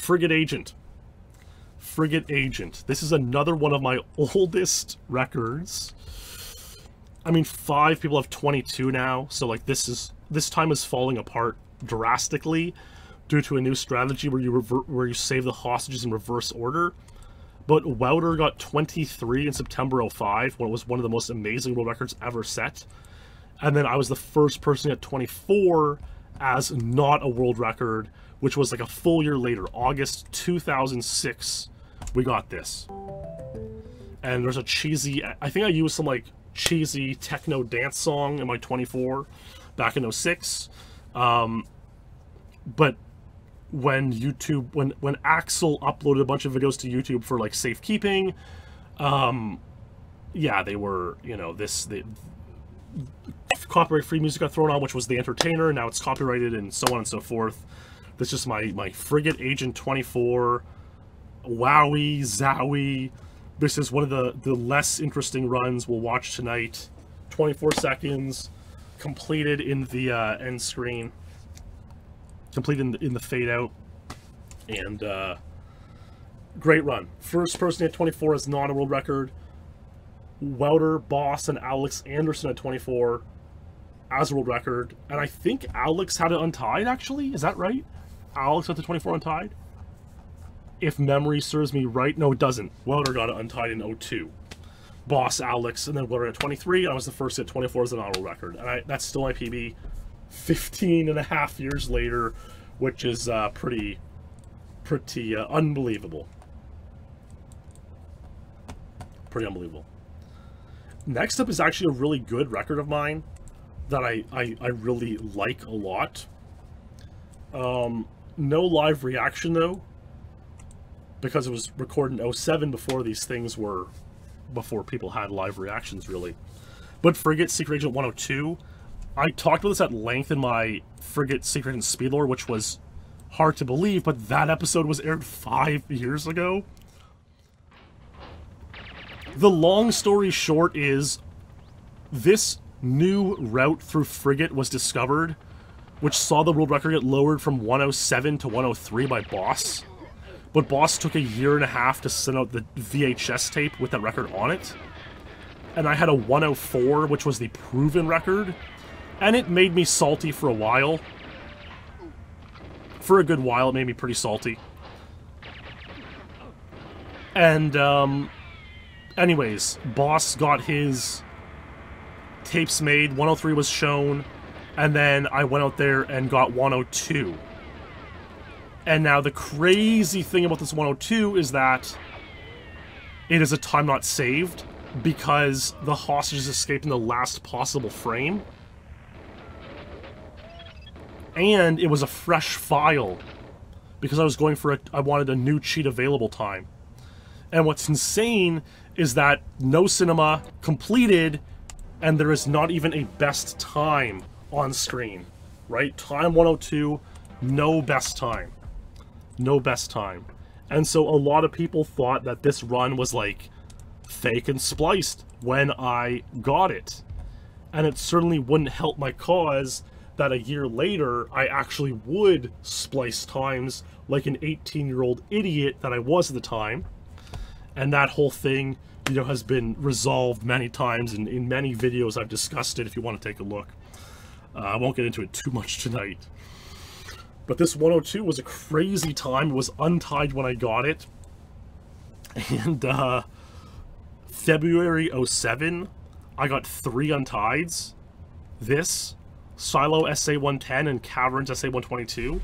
Frigate Agent. Frigate Agent. This is another one of my oldest records. I mean, 5 people have 22 now, so like this time is falling apart drastically due to a new strategy where you save the hostages in reverse order. But Wouter got 23 in September 05, when it was one of the most amazing world records ever set. And then I was the first person at 24 as not a world record, which was like a full year later, August 2006, we got this. And there's a cheesy, I think I used some like cheesy techno dance song in my 24 back in 06. But when YouTube, when Axel uploaded a bunch of videos to YouTube for like safekeeping, yeah, they were, you know, the copyright-free music got thrown on, which was The Entertainer, and now it's copyrighted and so on and so forth. That's just my Frigate Agent 24, wowie, zowie. This is one of the less interesting runs we'll watch tonight. 24 seconds, completed in the end screen. Completed in the fade out, and great run. First person at 24 is not a world record. Wouter, Boss, and Alex Anderson at 24 as a world record, and I think Alex had it untied, actually. Is that right? Alex had the 24 untied? If memory serves me right. No, it doesn't. Wouter got it untied in 02. Boss, Alex, and then Wouter at 23. I was the first at 24 as an auto record, and that's still my PB 15 and a half years later, which is pretty unbelievable. Pretty unbelievable. Next up is actually a really good record of mine that I really like a lot. No live reaction though, because it was recorded in 07 before these things were, before people had live reactions really. But Frigate Secret Agent 102, I talked about this at length in my Frigate Secret Agent SpeedLore, which was hard to believe, but that episode was aired 5 years ago. The long story short is, this new route through Frigate was discovered, which saw the world record get lowered from 107 to 103 by Boss. But Boss took a year and a half to send out the VHS tape with that record on it. And I had a 104, which was the proven record. And it made me salty for a while. For a good while, it made me pretty salty. And, anyways, Boss got his tapes made, 103 was shown, and then I went out there and got 102. And now the crazy thing about this 102 is that it is a time not saved, because the hostages escaped in the last possible frame. And it was a fresh file, because I was going for I wanted a new cheat available time. And what's insane is that no cinema completed, and there is not even a best time on screen, right? Time 102, no best time. No best time. And so a lot of people thought that this run was like fake and spliced when I got it. And it certainly wouldn't help my cause that a year later I actually would splice times like an 18-year-old idiot that I was at the time. And that whole thing, you know, has been resolved many times, and in many videos I've discussed it if you want to take a look. I won't get into it too much tonight. But this 102 was a crazy time. It was untied when I got it. And February 07, I got 3 untieds. This, Silo SA-110, and Caverns SA-122.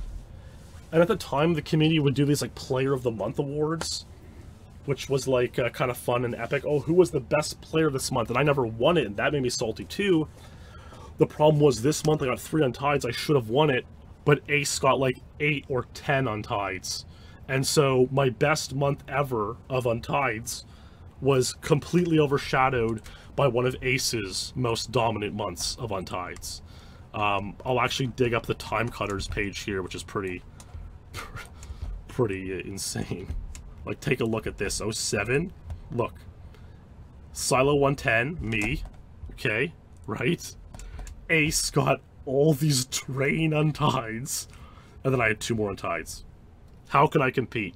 And at the time, the community would do these like Player of the Month awards, which was like kind of fun and epic. Oh, who was the best player this month? And I never won it, and that made me salty too. The problem was this month I got 3 untieds. I should have won it, but Ace got like 8 or 10 untieds. And so my best month ever of untieds was completely overshadowed by one of Ace's most dominant months of untieds. I'll actually dig up the Time Cutters page here, which is pretty insane. Like, take a look at this. 07, look. Silo 110, me, okay, right? Ace got all these train untieds, and then I had 2 more untieds. How can I compete?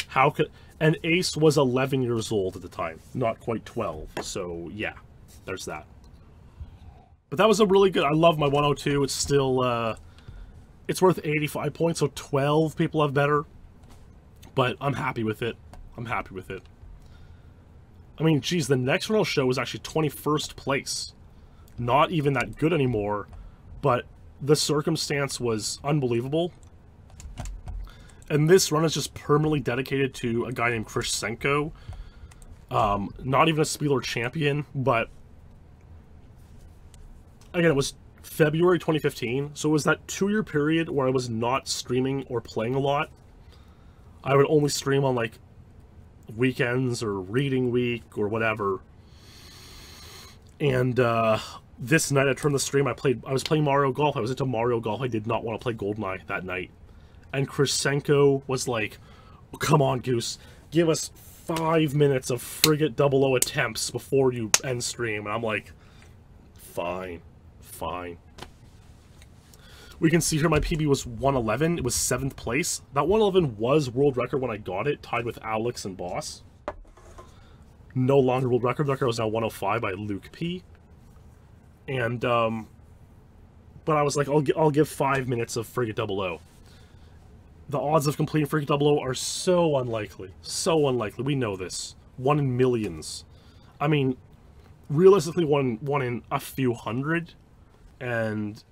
How could... And Ace was 11 years old at the time, not quite 12. So, yeah, there's that. But that was a really good... I love my 102. It's still... it's worth 85 points, so 12 people have better. But I'm happy with it. I'm happy with it. I mean, geez, the next one I'll show is actually 21st place. Not even that good anymore, but the circumstance was unbelievable. And this run is just permanently dedicated to a guy named Chris Senko. Not even a SpeedLore champion, but... Again, it was February 2015, so it was that 2-year period where I was not streaming or playing a lot. I would only stream on, like, weekends or reading week or whatever. And, this night I turned the stream, I was playing Mario Golf. I was into Mario Golf. I did not want to play GoldenEye that night. And Chris Senko was like, oh, come on, Goose. Give us 5 minutes of Frigate 00 attempts before you end stream. And I'm like, fine. Fine. We can see here my PB was 111. It was 7th place. That 111 was world record when I got it, tied with Alex and Boss. No longer world record. Record was now 105 by Luke P. And, but I was like, I'll give 5 minutes of Frigate 00. The odds of completing Frigate 00 are so unlikely. So unlikely. We know this. 1 in millions. I mean, realistically, one in a few hundred. And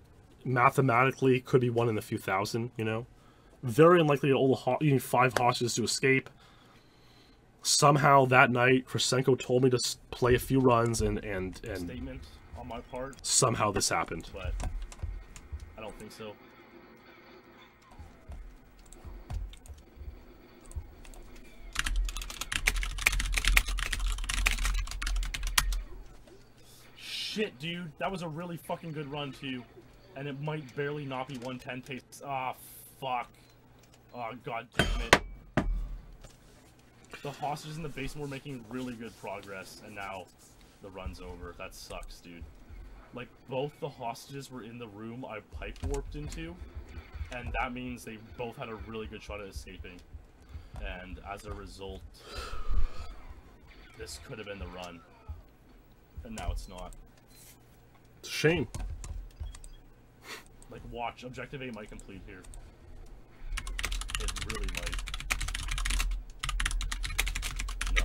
mathematically, could be 1 in a few thousand, you know? Very unlikely that you need 5 hostages to escape. Somehow that night, Krasenko told me to play a few runs and statement on my part. Somehow this happened. But I don't think so. Shit, dude. That was a really fucking good run, too. And it might barely not be 110 pace. Ah, fuck. Oh, god damn it. The hostages in the basement were making really good progress, and now the run's over. That sucks, dude. Like, both the hostages were in the room I pipe warped into, and that means they both had a really good shot at escaping. And as a result, this could have been the run. And now it's not. It's a shame. Like, watch. Objective A might complete here. It really might. No.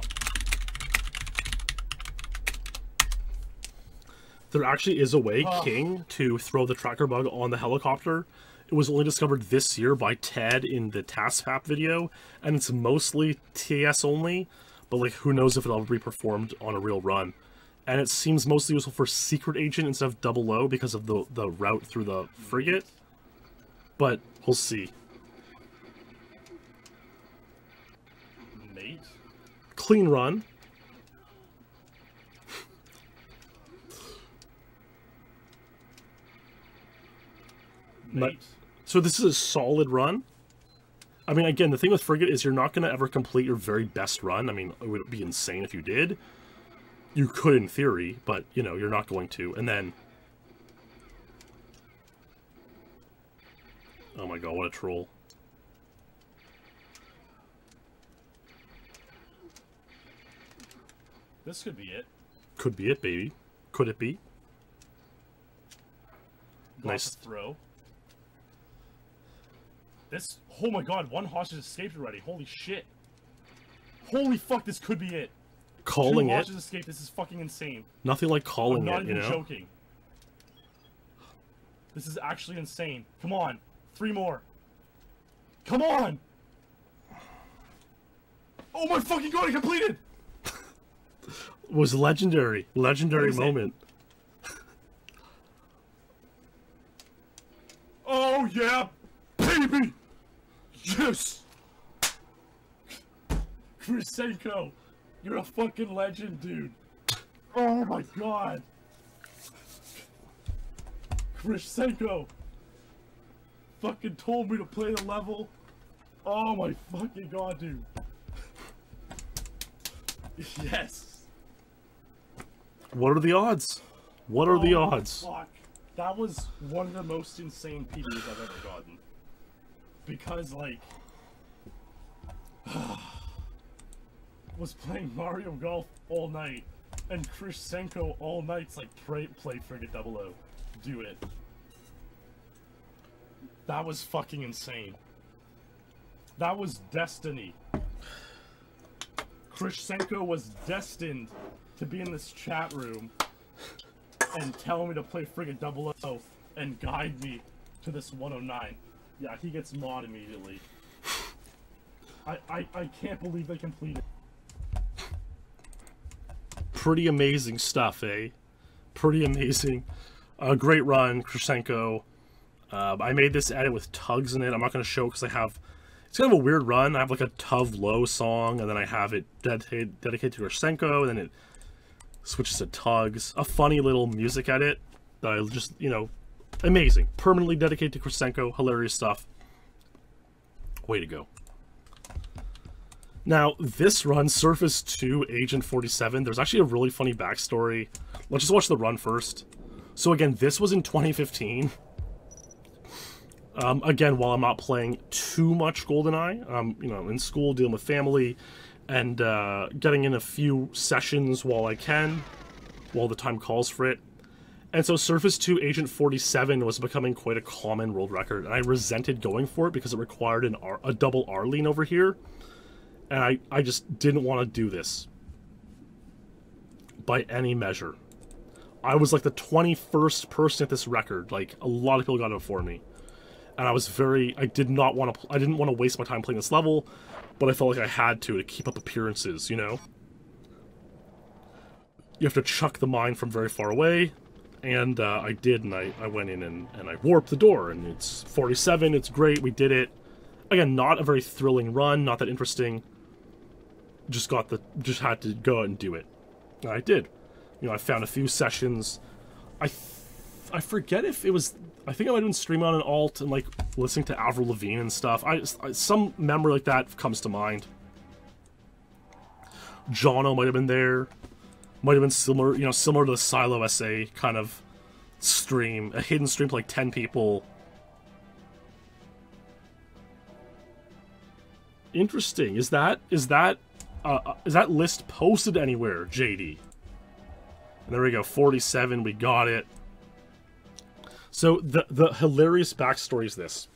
There actually is a way, King, to throw the tracker bug on the helicopter. It was only discovered this year by Ted in the TaskMap video, and it's mostly TS only, but like, who knows if it'll ever be performed on a real run. And it seems mostly useful for Secret Agent instead of 00 because of the route through the frigate. But we'll see. Mate? Clean run. Mate? So this is a solid run. I mean, again, the thing with frigate is you're not going to ever complete your very best run. I mean, it would be insane if you did. You could in theory, but, you know, you're not going to. And then... Oh my god, what a troll. This could be it. Could be it, baby. Could it be? Nice throw. This... Oh my god, one hostage escaped already. Holy shit. Holy fuck, this could be it. Calling Two it. hostages escaped. This is fucking insane. Nothing like calling I'm not it, you even know? joking. This is actually insane. Come on. 3 more. Come on! Oh my fucking god, I completed! It was legendary. Legendary moment. Oh yeah! Baby! Yes! Krasenko! You're a fucking legend, dude. Oh my god. Krasenko fucking told me to play the level. Oh my fucking god, dude. Yes. What are the odds? What are the odds? Fuck. That was one of the most insane PBs I've ever gotten. Because, like, was playing Mario Golf all night, and Chris Senko all night's like, play Frigate 00. Do it. That was fucking insane. That was destiny. Chris Senko was destined to be in this chat room and tell me to play Frigate 00 and guide me to this 109. Yeah, he gets mod immediately. I can't believe they completed. Pretty amazing stuff, eh? Pretty amazing. Great run, Krashenko. I made this edit with tugs in it. I'm not going to show because I have... It's kind of a weird run. I have like a Tov Low song, and then I have it dedicated to Krashenko, and then it switches to tugs. A funny little music edit that I just, you know, amazing. Permanently dedicated to Krashenko. Hilarious stuff. Way to go. Now, this run, Surface 2, Agent 47, there's actually a really funny backstory. Let's just watch the run first. So again, this was in 2015. Again, while I'm not playing too much GoldenEye, you know, in school, dealing with family, and getting in a few sessions while I can, while the time calls for it. And so Surface 2 Agent 47 was becoming quite a common world record, and I resented going for it because it required a double R lean over here. And I just didn't want to do this by any measure. I was like the 21st person at this record. Like, a lot of people got it before me. And I didn't want to waste my time playing this level, but I felt like I had to keep up appearances, you know? You have to chuck the mine from very far away, and I did, and I went in and I warped the door, and it's 47, it's great, we did it. Again, not a very thrilling run, not that interesting. Just had to go out and do it. And I did. You know, I found a few sessions. I forget if it was... I think I might have been streaming on an alt and, like, listening to Avril Lavigne and stuff. Some memory like that comes to mind. Jono might have been there. Might have been similar, you know, similar to the Silo SA kind of stream. A hidden stream to, like, 10 people. Interesting. Is that list posted anywhere, JD? And there we go, 47, we got it. So the hilarious backstory is this.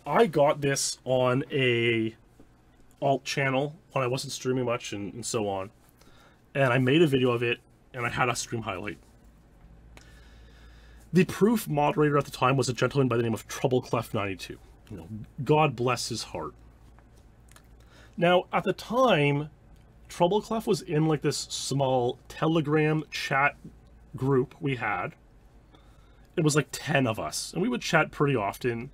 I got this on a alt channel when I wasn't streaming much and so on. And I made a video of it, and I had a stream highlight. The proof moderator at the time was a gentleman by the name of TroubleClef92. You know, God bless his heart. Now, at the time, TroubleClef was in like this small Telegram chat group we had. It was like 10 of us, and we would chat pretty often.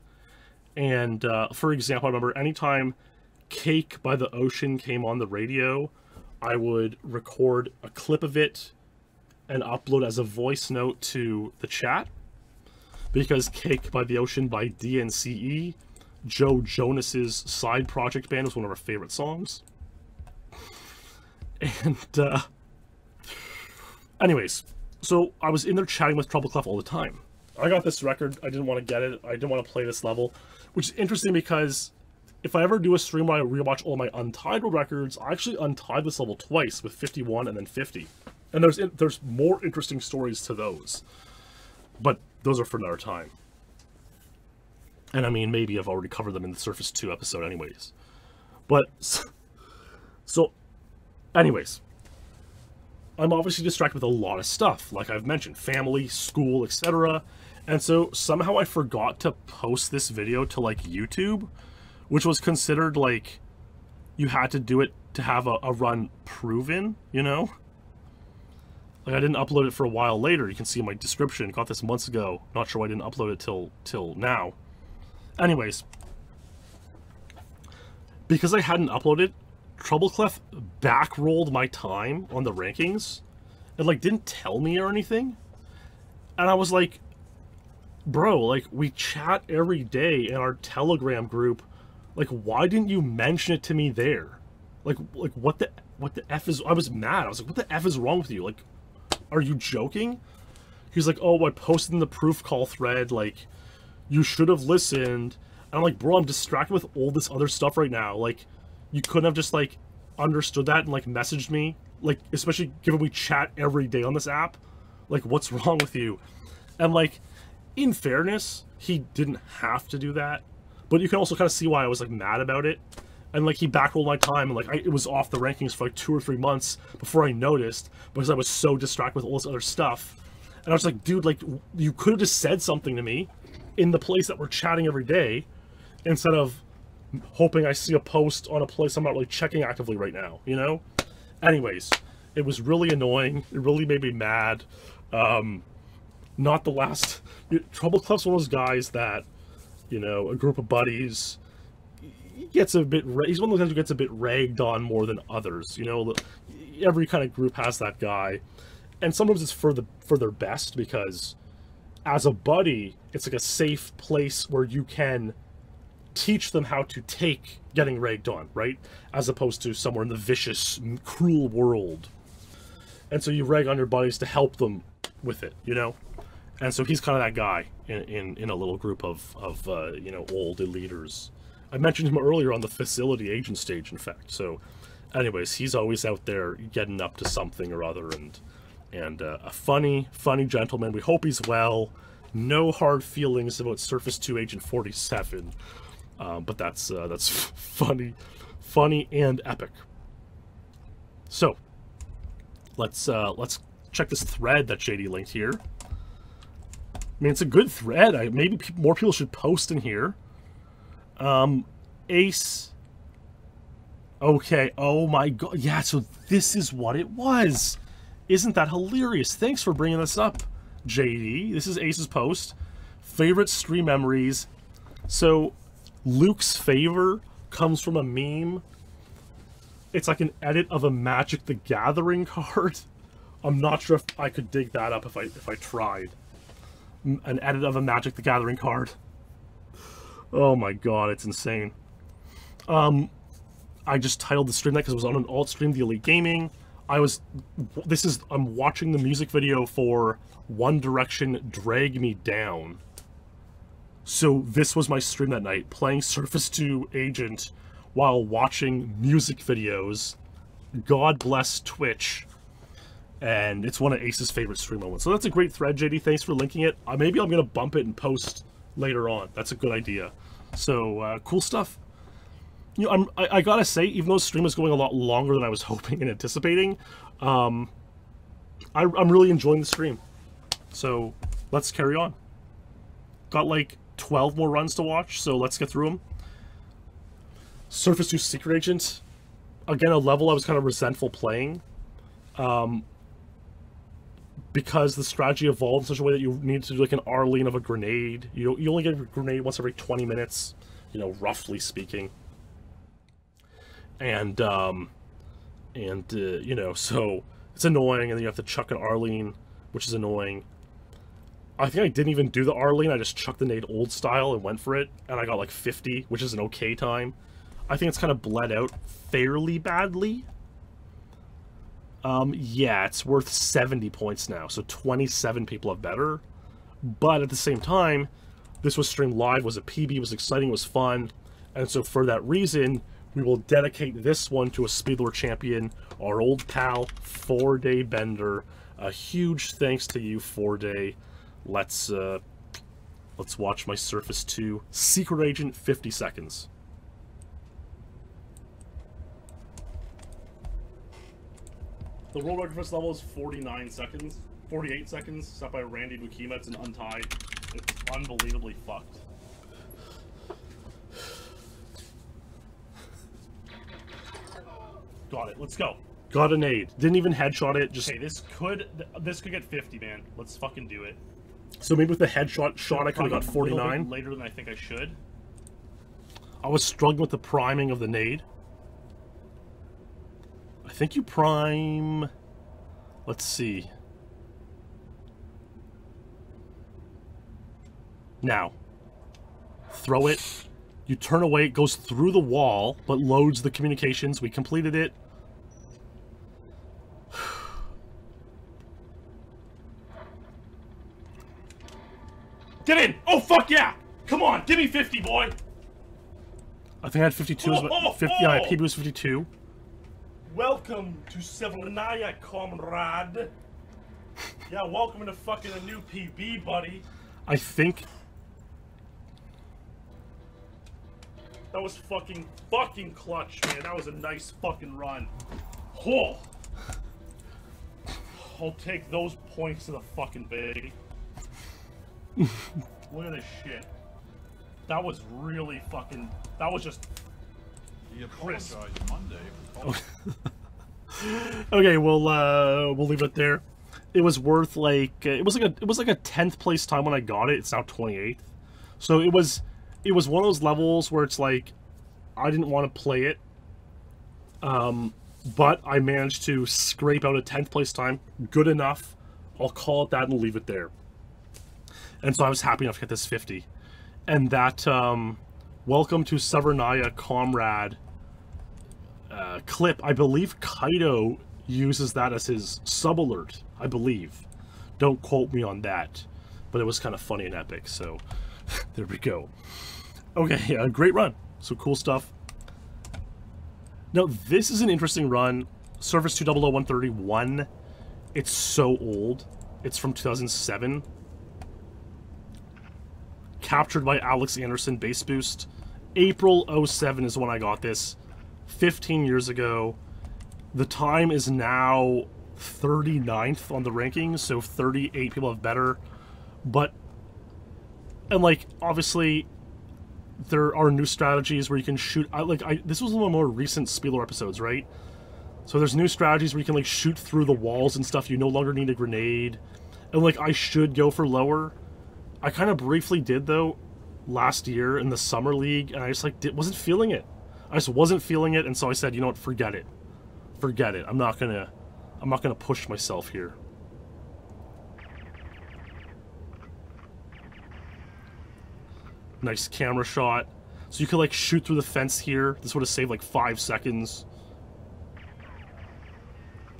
And for example, I remember anytime Cake by the Ocean came on the radio, I would record a clip of it and upload as a voice note to the chat. Because Cake by the Ocean by DNCE, Joe Jonas's side project band, was one of our favorite songs. And anyways, so I was in there chatting with TroubleClef all the time. I got this record, I didn't want to get it, I didn't want to play this level, which is interesting because if I ever do a stream where I rewatch all my untied world records, I actually untied this level twice with 51 and then 50. And there's more interesting stories to those. But those are for another time. And I mean, maybe I've already covered them in the Surface 2 episode anyways. But, so, anyways. I'm obviously distracted with a lot of stuff, like I've mentioned, family, school, etc. And so somehow I forgot to post this video to like YouTube, which was considered like you had to do it to have a run proven, you know? Like I didn't upload it for a while later. You can see in my description, got this months ago. Not sure why I didn't upload it till now. Anyways, because I hadn't uploaded, TroubleClef backrolled my time on the rankings and like didn't tell me or anything. And I was like, bro, like we chat every day in our Telegram group. Like, why didn't you mention it to me there? Like what the F is... I was mad. I was like, what the F is wrong with you? Like, are you joking? He's like, oh, I posted in the proof call thread, like, you should have listened. I'm like, bro, I'm distracted with all this other stuff right now. Like, you couldn't have just, like, understood that and, like, messaged me? Like, especially given we chat every day on this app? Like, what's wrong with you? And, like, in fairness, he didn't have to do that. But you can also kind of see why I was, like, mad about it. And, like, he backrolled my time, and, like, it was off the rankings for, like, 2 or 3 months before I noticed, because I was so distracted with all this other stuff. And I was like, dude, like, you could have just said something to me in the place that we're chatting every day, instead of hoping I see a post on a place I'm not really checking actively right now, you know? Anyways, it was really annoying. It really made me mad. Not the last... Trouble Clef's one of those guys that, you know, a group of buddies... He's one of those guys who gets a bit ragged on more than others, you know? Every kind of group has that guy. And sometimes it's for their best, because as a buddy, it's like a safe place where you can teach them how to take getting ragged on, right? As opposed to somewhere in the vicious, cruel world. And so you rag on your buddies to help them with it, you know? And so he's kind of that guy in a little group of you know, old eliters. I mentioned him earlier on the facility agent stage, in fact. So, anyways, he's always out there getting up to something or other, and a funny gentleman. We hope he's well. No hard feelings about Surface 2 Agent 47, but that's funny and epic. So, let's check this thread that JD linked here. I mean, it's a good thread. Maybe more people should post in here. Ace. Okay, oh my god. Yeah, so this is what it was. Isn't that hilarious? Thanks for bringing this up, JD. This is Ace's post. Favorite stream memories. So, Luke's favor comes from a meme. It's like an edit of a Magic the Gathering card. I'm not sure if I could dig that up if I tried. An edit of a Magic the Gathering card. Oh my god, it's insane. I just titled the stream that because it was on an alt stream, the Elite Gaming. I'm watching the music video for One Direction Drag Me Down. So this was my stream that night, playing Surface 2 Agent while watching music videos. God bless Twitch. And it's one of Ace's favorite stream moments. So that's a great thread, JD. Thanks for linking it. Maybe I'm going to bump it and post later on. That's a good idea. So, cool stuff. You know, I gotta say, even though the stream is going a lot longer than I was hoping and anticipating, I'm really enjoying the stream. So, let's carry on. Got like 12 more runs to watch, so let's get through them. Surface 2 Secret Agent. Again, a level I was kind of resentful playing. Because the strategy evolved in such a way that you need to do like an Arlene of a grenade. You only get a grenade once every 20 minutes, you know, roughly speaking. And you know, so it's annoying, and then you have to chuck an Arlene, which is annoying. I think I didn't even do the Arlene, I just chucked the nade old style and went for it, and I got like 50, which is an okay time. I think it's kind of bled out fairly badly. Yeah, it's worth 70 points now, so 27 people have better. But at the same time, this was streamed live, was a PB, was exciting, was fun, and so for that reason, we will dedicate this one to a SpeedLore champion, our old pal, 4-Day Bender. A huge thanks to you, 4-Day. Let's watch my Surface 2 Secret Agent 50 seconds. The world record for this level is 48 seconds, set by Randy Bukima. It's an untied. It's unbelievably fucked. Got it, let's go. Got a nade. Didn't even headshot it, just... Okay, this could get 50, man. Let's fucking do it. So maybe with the headshot I could have got 49. A little bit later than I think I should. I was struggling with the priming of the nade. I think you prime... Let's see. Now. Throw it. You turn away, it goes through the wall, but loads the communications. We completed it. Get in! Oh, fuck yeah! Come on, give me 50, boy! I think I had 52. Oh, 50, yeah, my PB was 52. Welcome to Severnaya, comrade. Yeah, welcome to fucking a new PB, buddy. I think... That was fucking clutch, man. That was a nice fucking run. Oh. I'll take those points to the fucking baby. Look at this shit. That was really fucking... That was just... He apologized Monday. Okay, we'll leave it there. It was worth like it was like a 10th place time when I got it. It's now 28th. So it was one of those levels where it's like I didn't want to play it. But I managed to scrape out a 10th place time. Good enough. I'll call it that and leave it there. And so I was happy enough to get this 50. And that welcome to Severnaya, comrade clip, I believe Kaido uses that as his sub alert, I believe. Don't quote me on that, but it was kind of funny and epic, so there we go. Okay, great run. So cool stuff. Now, this is an interesting run. Service 200131. It's so old. It's from 2007. Captured by Alex Anderson, base boost. April 07 is when I got this. 15 years ago. The time is now 39th on the rankings, so 38 people have better. But, and like, obviously, there are new strategies where you can shoot. This was one of the more recent SpeedLore episodes, right? So there's new strategies where you can like shoot through the walls and stuff. You no longer need a grenade. And like, I should go for lower. I kind of briefly did though last year in the summer league, and I just like wasn't feeling it. I just wasn't feeling it, and so I said, you know what, forget it. Forget it. I'm not gonna push myself here. Nice camera shot. So you could like shoot through the fence here. This would have saved like 5 seconds.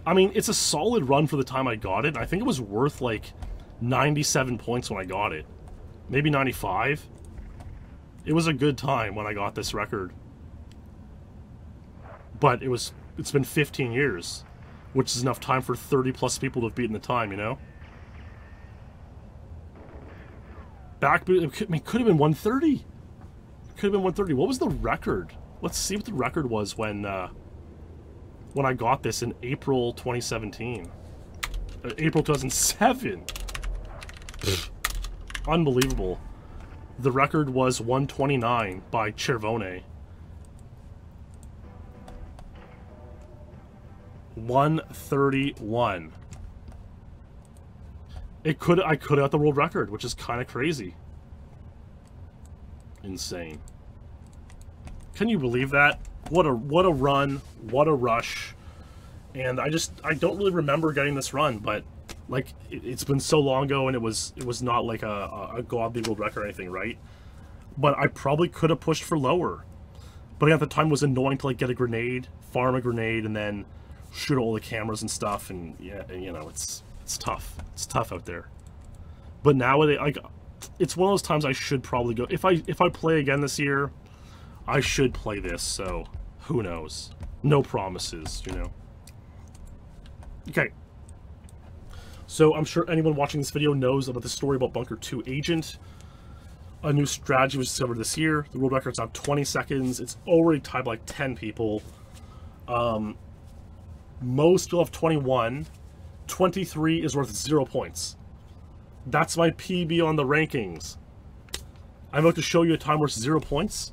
I mean, it's a solid run for the time I got it. I think it was worth like 97 points when I got it. Maybe 95. It was a good time when I got this record. But it's been 15 years, which is enough time for 30 plus people to have beaten the time, you know? It could have been 130. Could have been 130. What was the record? Let's see what the record was when I got this in April 2017. April 2007. Unbelievable. The record was 129 by Cervone. 131. I could have got the world record, which is kind of crazy. Insane. Can you believe that? What a run, what a rush. And I don't really remember getting this run, but like it's been so long ago, and it was not like a godly world record or anything, right? But I probably could have pushed for lower. But at the time it was annoying to like get a grenade, farm a grenade, and then shoot all the cameras and stuff, and yeah, and, you know, it's tough. It's tough out there. But nowadays, like, it's one of those times I should probably go. If I play again this year, I should play this. So who knows? No promises, you know. Okay. So I'm sure anyone watching this video knows about the story about Bunker 2 Agent. A new strategy was discovered this year. The world record's now 20 seconds. It's already tied by like 10 people. Most will have 21. 23 is worth 0 points. That's my PB on the rankings. I'm about to show you a time worth 0 points.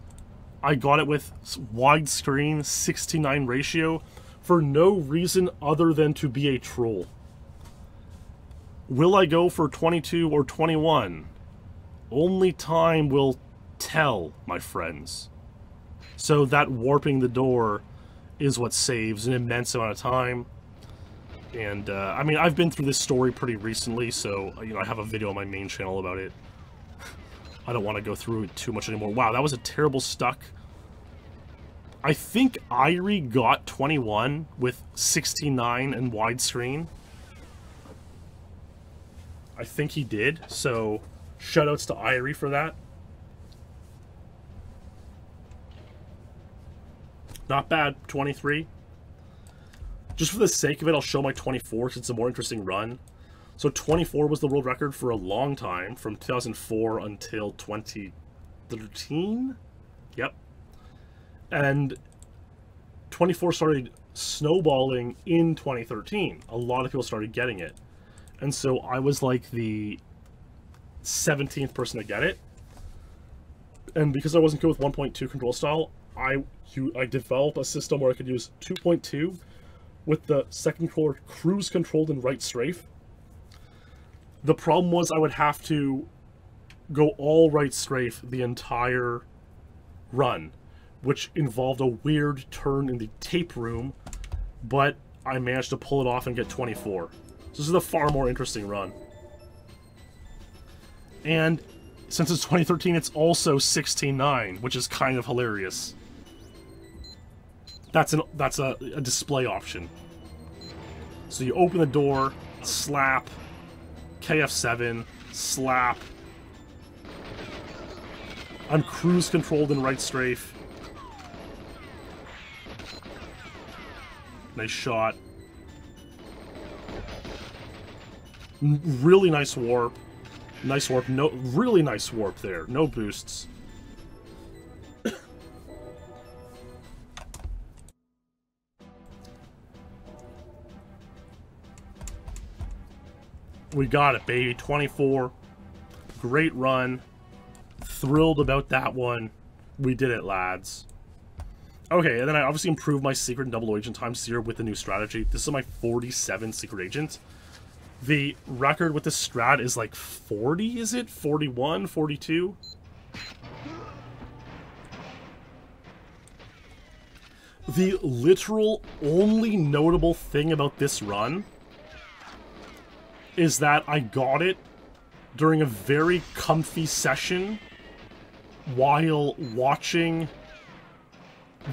I got it with widescreen 69 ratio for no reason other than to be a troll. Will I go for 22 or 21? Only time will tell, my friends. So that warping the door is what saves an immense amount of time. And, I mean, I've been through this story pretty recently, so, you know, I have a video on my main channel about it. I don't want to go through it too much anymore. Wow, that was a terrible stuck. I think Irie got 21 with 69 and widescreen. I think he did, so shoutouts to Irie for that. Not bad, 23. Just for the sake of it, I'll show my 24 since it's a more interesting run. So 24 was the world record for a long time, from 2004 until 2013? Yep. And 24 started snowballing in 2013. A lot of people started getting it. And so I was like the 17th person to get it. And because I wasn't good with 1.2 control style, I developed a system where I could use 2.2 with the second controller cruise controlled in right strafe. The problem was I would have to go all right strafe the entire run, which involved a weird turn in the tape room, but I managed to pull it off and get 24. So this is a far more interesting run. And since it's 2013, it's also 16:9, which is kind of hilarious. That's a display option. So you open the door, slap, KF7, slap. I'm cruise controlled in right strafe. Nice shot. Really nice warp. Nice warp. No, really nice warp there. No boosts. We got it, baby. 24. Great run. Thrilled about that one. We did it, lads. Okay, and then I obviously improved my secret and double agent times here with the new strategy. This is my 47 secret agent. The record with this strat is like 40, is it? 41, 42? The literal only notable thing about this run is that I got it during a very comfy session while watching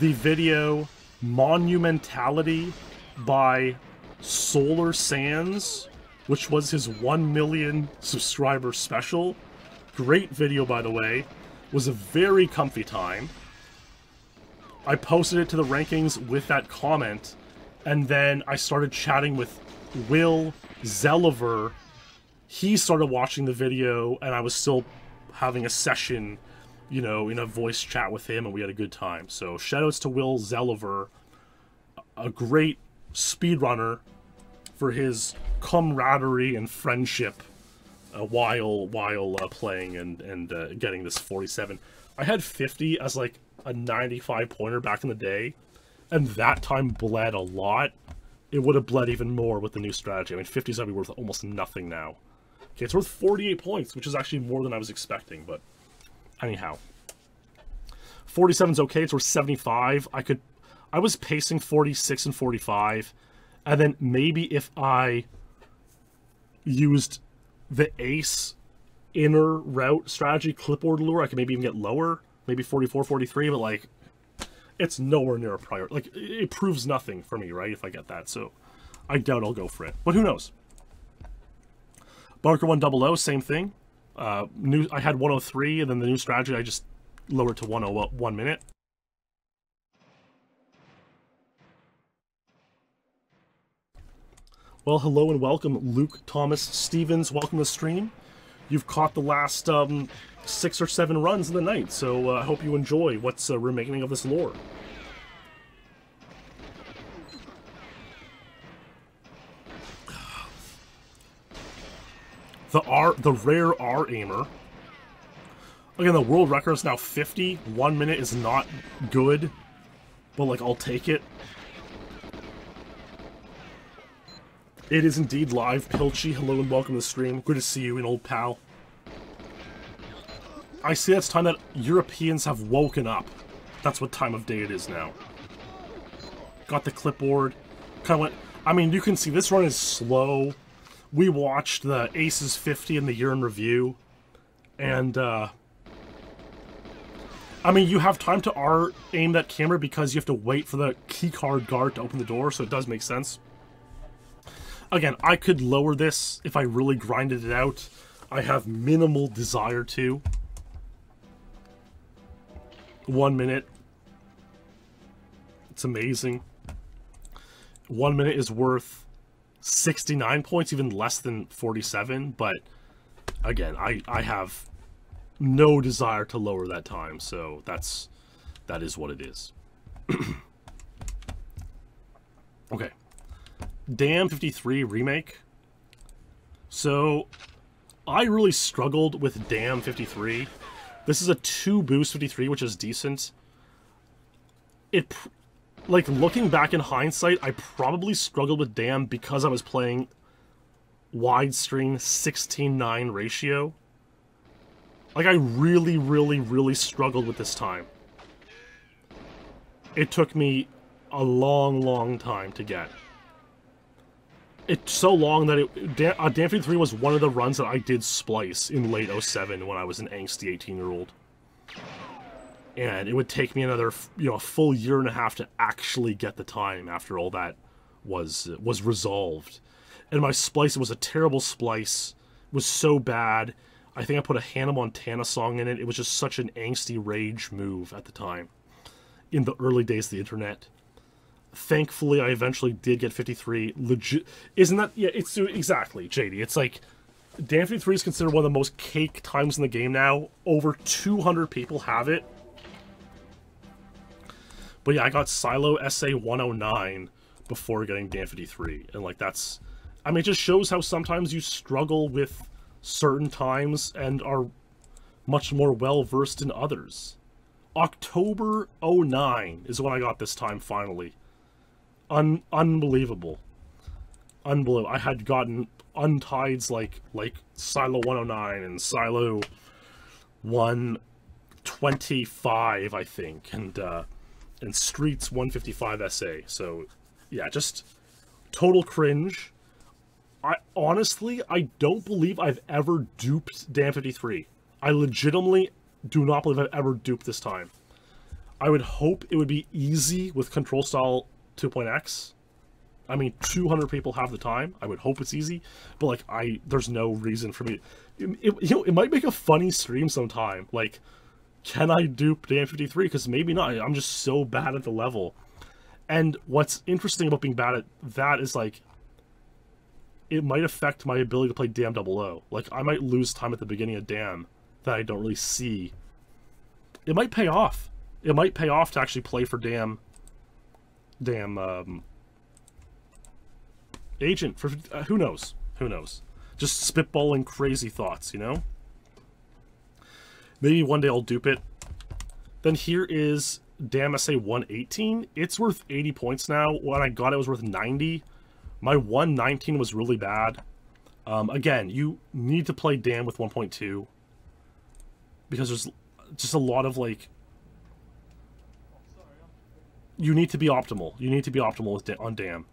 the video Monumentality by Solar Sands, which was his 1 million subscriber special. Great video, by the way. Was a very comfy time. I posted it to the rankings with that comment, and then I started chatting with Will Zelliver. He started watching the video, and I was still having a session, you know, in a voice chat with him, and we had a good time. So shoutouts to Will Zelliver, a great speedrunner, for his camaraderie and friendship while playing and getting this 47. I had 50 as like a 95 pointer back in the day, and that time bled a lot. It would have bled even more with the new strategy. I mean, 50's gonna be worth almost nothing now. Okay, it's worth 48 points, which is actually more than I was expecting, but anyhow. 47's okay, it's worth 75. I was pacing 46 and 45, and then maybe if I used the ace inner route strategy clipboard lure, I could maybe even get lower, maybe 44, 43, but like, it's nowhere near a priority. Like, it proves nothing for me, right, if I get that, so I doubt I'll go for it, but who knows. Bunker 100, same thing. I had 103, and then the new strategy I just lowered to 1 minute. Well, hello and welcome, Luke Thomas Stevens. Welcome to the stream. You've caught the last 6 or 7 runs of the night, so I hope you enjoy what's remaining of this lore. The rare R aimer. Again, the world record is now 50. 1 minute is not good, but like, I'll take it. It is indeed live. Pilchy, hello and welcome to the stream. Good to see you, an old pal. I see it's time that Europeans have woken up. That's what time of day it is now. Got the clipboard. Kind of went... I mean, you can see this run is slow. We watched the Aces 50 in the year in review. And, I mean, you have time to R-aim that camera because you have to wait for the keycard guard to open the door, so it does make sense. Again, I could lower this if I really grinded it out. I have minimal desire to. 1 minute. It's amazing. 1 minute is worth 69 points, even less than 47, but again, I have no desire to lower that time, so that is what it is. Okay. Damn 53 remake. So, I really struggled with Damn 53. This is a 2 boost 53, which is decent. Like, looking back in hindsight, I probably struggled with Damn because I was playing widescreen 16:9 ratio. Like, I really, really, really struggled with this time. It took me a long, long time to get. It's so long that Damn 53 was one of the runs that I did splice in late 07 when I was an angsty 18-year-old. And it would take me another, a full year and a half to actually get the time after all that was resolved. And my splice, it was a terrible splice. It was so bad. I think I put a Hannah Montana song in it. It was just such an angsty rage move at the time. In the early days of the internet. Thankfully, I eventually did get 53. Legit. Isn't that... Yeah, it's... Exactly, JD. It's like... Damn 53 is considered one of the most cake times in the game now. Over 200 people have it. But yeah, I got Silo SA 109 before getting Damn 53. And like, that's... I mean, it just shows how sometimes you struggle with certain times and are much more well-versed in others. October 09 is when I got this time finally. Unbelievable. Unbelievable. I had gotten untieds like Silo 109 and Silo 125, I think, and Streets 155 SA. So yeah, just total cringe. I don't believe I've ever duped Damn 53. I legitimately do not believe I've ever duped this time. I would hope it would be easy with Control Style 2.x. I mean, 200 people have the time. I would hope it's easy, but like, there's no reason for me. It might make a funny stream sometime. Like, can I dupe Damn 53? Because maybe not. I'm just so bad at the level. And what's interesting about being bad at that is like, it might affect my ability to play Damn 00. Like, I might lose time at the beginning of Damn that I don't really see. It might pay off. It might pay off to actually play for Damn Agent. For who knows? Who knows? Just spitballing crazy thoughts, you know? Maybe one day I'll dupe it. Then here is Damn SA 118. It's worth 80 points now. When I got it, it was worth 90. My 119 was really bad. Again, you need to play Damn with 1.2. Because there's just a lot of, like... You need to be optimal. You need to be optimal on Damn.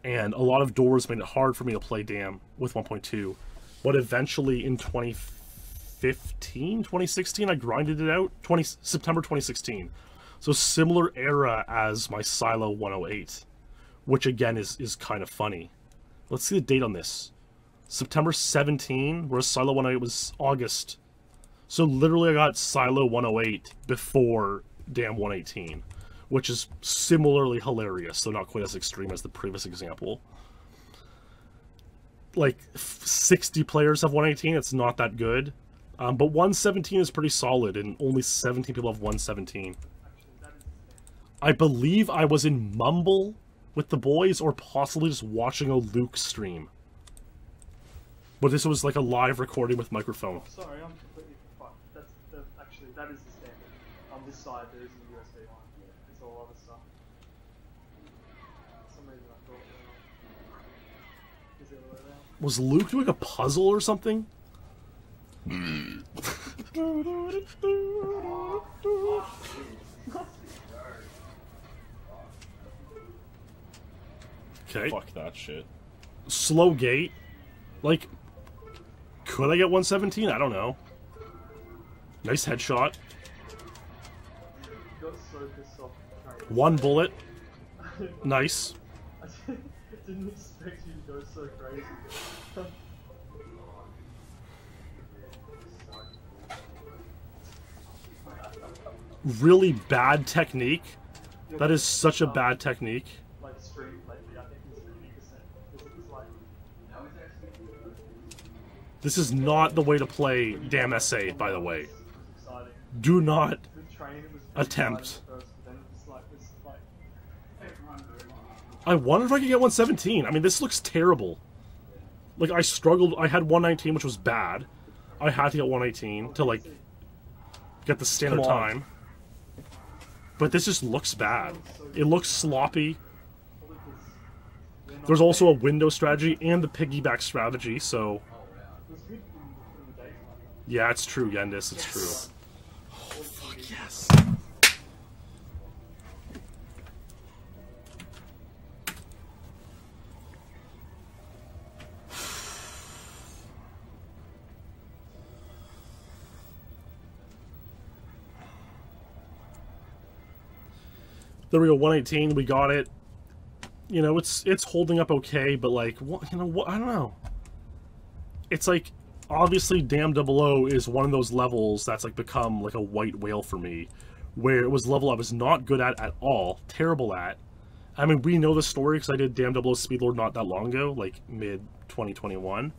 And a lot of doors made it hard for me to play Damn with 1.2. But eventually in 2016, I grinded it out. September 2016. So similar era as my Silo 108. Which again is kind of funny. Let's see the date on this. September 17, whereas Silo 108 was August. So literally I got Silo 108 before Damn 118. Which is similarly hilarious, though not quite as extreme as the previous example. Like, 60 players have 118, it's not that good. But 117 is pretty solid, and only 17 people have 117. I believe I was in Mumble with the boys, or possibly just watching a Luke stream. But this was like a live recording with microphone. Sorry, I'm completely fucked. Actually, that is the standard. On this side, there isn't a USB one. It's all other stuff. For some reason I thought, is the other way around? Was Luke doing a puzzle or something? Okay. Fuck that shit. Slow gate? Like, could I get 117? I don't know. Nice headshot. Got so pissed off. One bullet. Nice. I didn't expect you to go so crazy. Really bad technique That is such a bad technique. Like stream lately, I think it's 50%. It was like This is not the way to play Damn SA, by the way. exciting. Do not The train it was attempt. exciting at first, but then it was like I wonder if I could get 117. I mean, this looks terrible. Like, I struggled. I had 119, which was bad. I had to get 118 to, like, get the standard time. But this just looks bad. It looks sloppy. There's also a window strategy and the piggyback strategy, so... Yeah, it's true, Yendis, it's true. Oh, fuck yes. There we go, 118, we got it. You know, it's holding up okay, but like, what, you know, what, I don't know. It's like, obviously Damn 00 is one of those levels that's like become like a white whale for me, where it was a level I was not good at all, terrible at. I mean, we know the story because I did Damn 00 SpeedLore not that long ago, like mid-2021.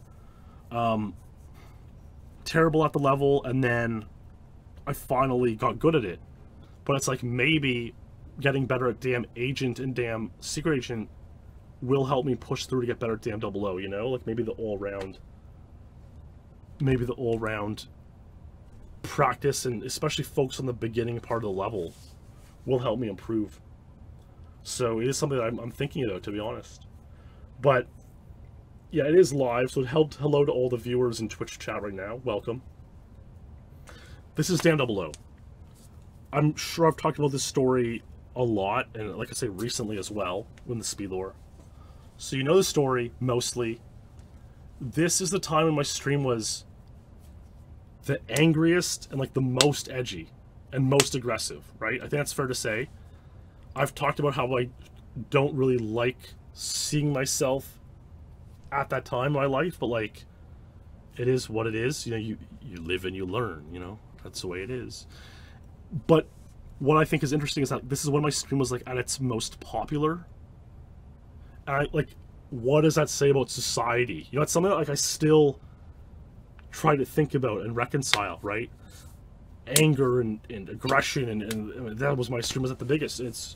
Terrible at the level, and then I finally got good at it. But it's like, maybe getting better at Damn Agent and Damn Secret Agent will help me push through to get better at Damn 00, you know? Like, maybe the all-round practice, and especially focus on the beginning part of the level, will help me improve. So it is something that I'm thinking about, to be honest. But yeah, it is live, so it helped. Hello to all the viewers in Twitch chat right now. Welcome. This is Damn 00. I'm sure I've talked about this story a lot, and like I say, recently as well, in the SpeedLore. So you know the story, mostly. This is the time when my stream was the angriest and like the most edgy and most aggressive, right? I think that's fair to say. I've talked about how I don't really like seeing myself at that time in my life, but like, it is what it is. You know, you live and you learn, you know? That's the way it is. But what I think is interesting is that this is when my stream was like at its most popular. And I like, what does that say about society? You know, it's something that like I still try to think about and reconcile, right? Anger and aggression and that was my stream was at the biggest. It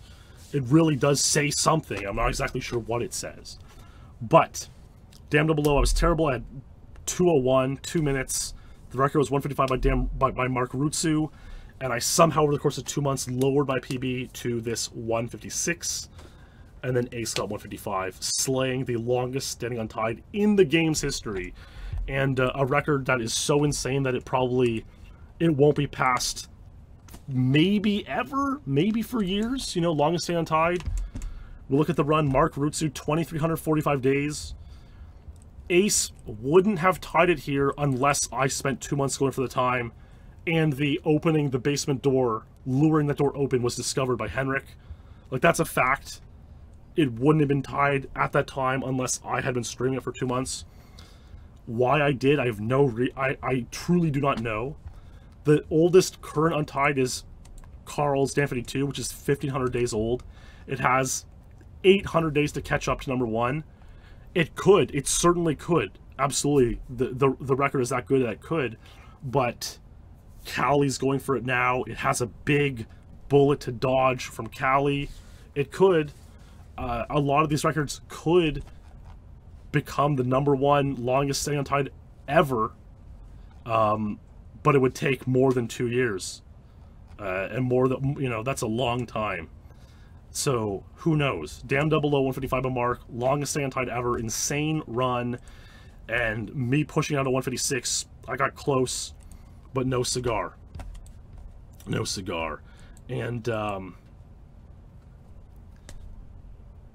really does say something. I'm not exactly sure what it says. But Damn 00, I was terrible. I had 2:01, 2 minutes. The record was 155 by Mark Rutsu, and I somehow over the course of 2 months lowered my PB to this 156, and then Ace got 155, slaying the longest standing untied in the game's history, and a record that is so insane that it won't be passed, maybe ever, maybe for years. You know, longest standing untied. We'll look at the run. Mark Rutsu, 2,345 days. Ace wouldn't have tied it here unless I spent 2 months going for the time, and the opening the basement door, luring that door open, was discovered by Henrik. Like, that's a fact. It wouldn't have been tied at that time unless I had been streaming it for 2 months. Why I did, I have I truly do not know. The oldest current untied is Carl's Damn 52, which is 1,500 days old. It has 800 days to catch up to number 1. It certainly could. Absolutely. The record is that good that it could. But Callie's going for it now. It has a big bullet to dodge from Callie. It could. A lot of these records could become the number 1 longest standing untied ever. But it would take more than 2 years. And more than, you know, that's a long time. So, who knows? Damn 00, 155 by Mark, longest standing untied ever, insane run, and me pushing out to 156, I got close, but no cigar. No cigar. And,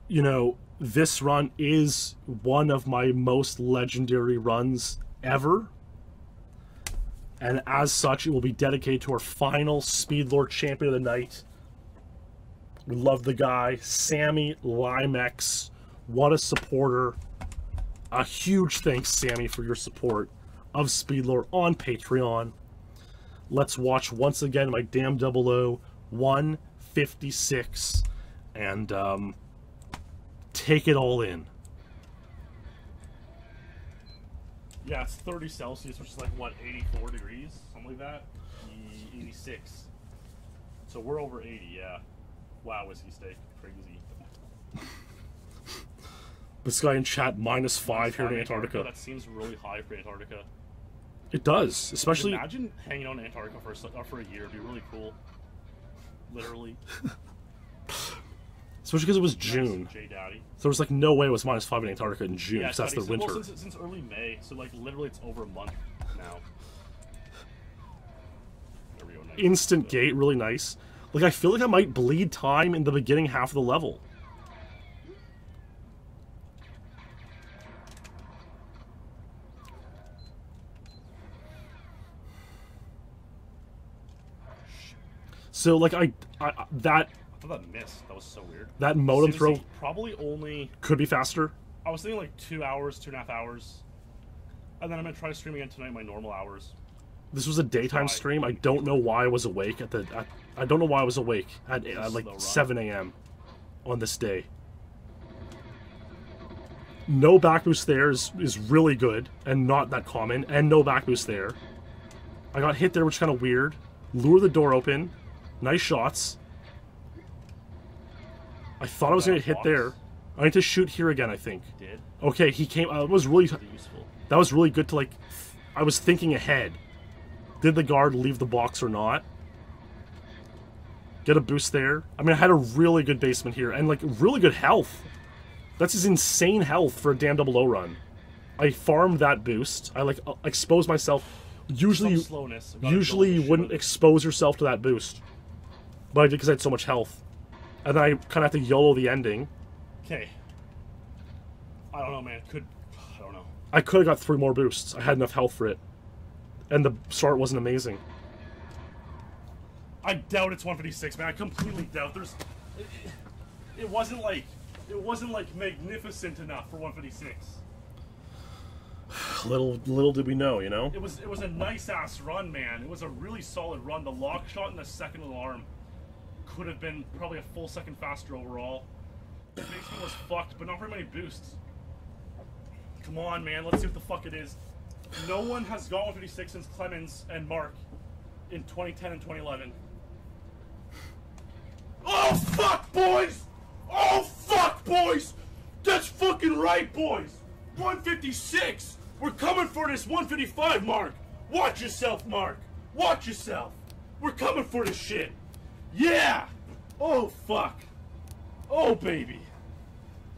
you know, this run is one of my most legendary runs ever, and as such, it will be dedicated to our final SpeedLore champion of the night. We love the guy, Sammy Limex. What a supporter. A huge thanks, Sammy, for your support of SpeedLore on Patreon. Let's watch once again my Damn 00 156. and take it all in. Yeah, it's 30 Celsius, which is like, what, 84 degrees? Something like that? 86. So we're over 80, yeah. Wow, whiskey steak. Crazy. This guy in chat, -5 here in Antarctica. That seems really high for Antarctica. It does, especially... Imagine hanging out in Antarctica for a year. It'd be really cool. Literally. Especially because it was June. J Daddy. So there was like no way it was -5 in Antarctica in June, Yeah, because that's the winter. Well, since early May, so like literally it's over a month now. There we go. Nice. Instant gate, really nice. Like, I feel like I might bleed time in the beginning half of the level. So, like, I thought that missed. That was so weird. That modem throw probably only could be faster. I was thinking like 2 hours, 2.5 hours, and then I'm gonna try to stream again tonight. My normal hours. This was a daytime stream. I don't know why I was awake I don't know why I was awake at like 7 a.m. on this day. No back boost there is really good and not that common, and no back boost there. I got hit there, which is kind of weird. Lure the door open. Nice shots. I thought I was going to hit there. I need to shoot here again, I think. Did? Okay, he came... it was really... Useful. That was really good to, like... I was thinking ahead. Did the guard leave the box or not? Get a boost there. I mean, I had a really good basement here. And, like, really good health. That's his insane health for a damn double O run. I farmed that boost. I, like, exposed myself. Usually you wouldn't expose yourself to that boost. But I did because I had so much health. And then I kind of had to YOLO the ending. Okay. I don't know, man. I don't know. I could have got 3 more boosts. I had enough health for it. And the start wasn't amazing. I doubt it's 156, man. I completely doubt. It wasn't like magnificent enough for 156. Little did we know, you know? It was a nice ass run, man. It was a really solid run. The lock shot and the second alarm could have been probably a full second faster overall. The basement was fucked, but not very many boosts. Come on, man. Let's see what the fuck it is. No one has got 156 since Clemens and Mark in 2010 and 2011. Oh, fuck, boys! Oh, fuck, boys! That's fucking right, boys! 156! We're coming for this 155, Mark! Watch yourself, Mark! Watch yourself! We're coming for this shit! Yeah! Oh, fuck! Oh, baby!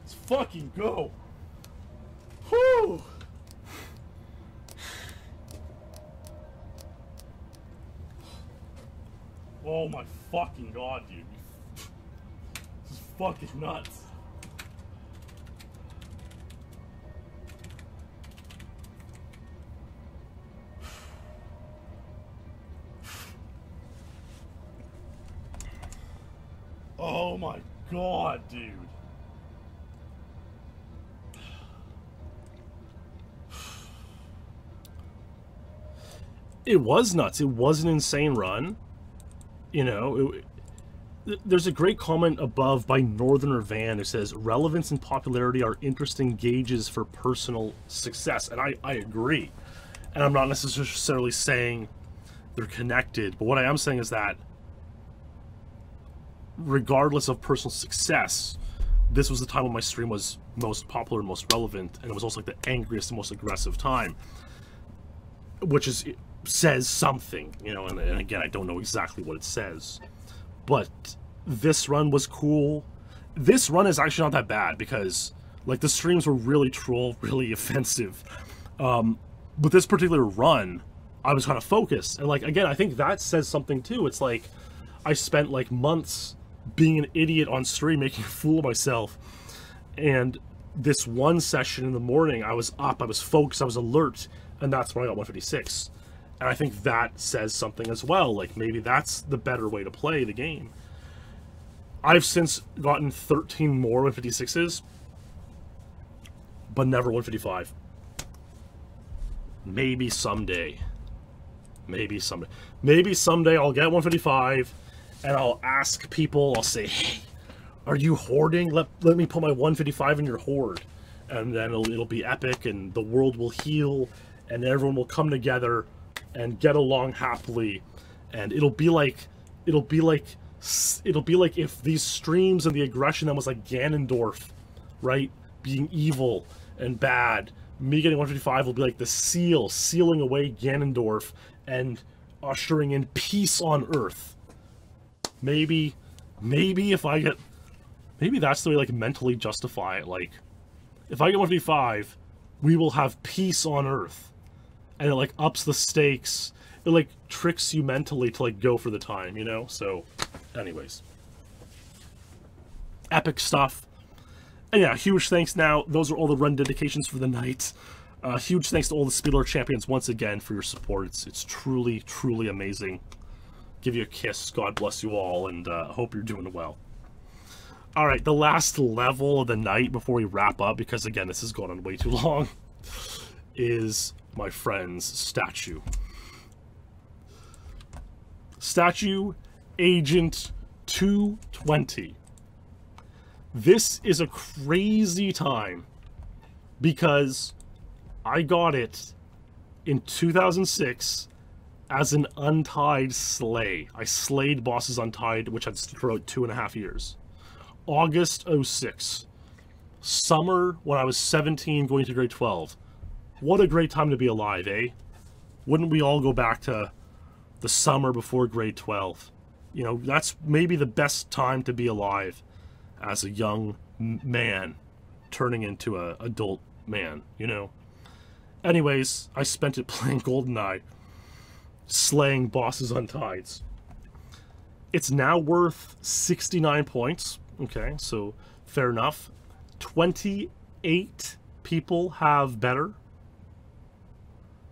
Let's fucking go! Whew! Oh my fucking god, dude. This is fucking nuts. Oh my god, dude. It was nuts. It was an insane run. You know, there's a great comment above by Northerner Van who says, relevance and popularity are interesting gauges for personal success. And I agree. And I'm not necessarily saying they're connected. But what I am saying is that regardless of personal success, this was the time when my stream was most popular and most relevant. And it was also like the angriest and most aggressive time. Which is... says something, you know, and again, I don't know exactly what it says, but this run was cool. This run is actually not that bad because, like, the streams were really troll, really offensive. But this particular run, I was kind of focused, and, like, again, I think that says something too. It's like, I spent, like, months being an idiot on stream, making a fool of myself, and this one session in the morning, I was up, I was focused, I was alert, and that's when I got 156. And I think that says something as well. Like, maybe that's the better way to play the game. I've since gotten 13 more 156s, but never 155. Maybe someday. Maybe someday. Maybe someday I'll get 155, and I'll ask people, I'll say, hey, Are you hoarding? Let me put my 155 in your hoard. And then it'll be epic, and the world will heal, and everyone will come together and get along happily. And it'll be like if these streams and the aggression that was like Ganondorf, right? Being evil and bad. Me getting 155 will be like the sealing away Ganondorf and ushering in peace on Earth. Maybe if I get... Maybe that's the way, like, mentally justify it. Like, if I get 155, we will have peace on Earth. And it, like, ups the stakes. It, like, tricks you mentally to, like, go for the time, you know? So, anyways. Epic stuff. And yeah, huge thanks now. Those are all the run dedications for the night. Huge thanks to all the SpeedLore champions once again for your support. It's truly, truly amazing. Give you a kiss. God bless you all, and hope you're doing well. Alright, the last level of the night before we wrap up, because again, this has gone on way too long, is my friend's statue. Statue Agent 220. This is a crazy time because I got it in 2006 as an untied slay. I slayed bosses untied, which I'd for about 2.5 years. August 06. Summer when I was 17 going to grade 12. What a great time to be alive, eh? Wouldn't we all go back to the summer before grade 12? You know, that's maybe the best time to be alive as a young man turning into an adult man, you know? Anyways, I spent it playing GoldenEye, slaying bosses untied. It's now worth 69 points. Okay, so fair enough. 28 people have better.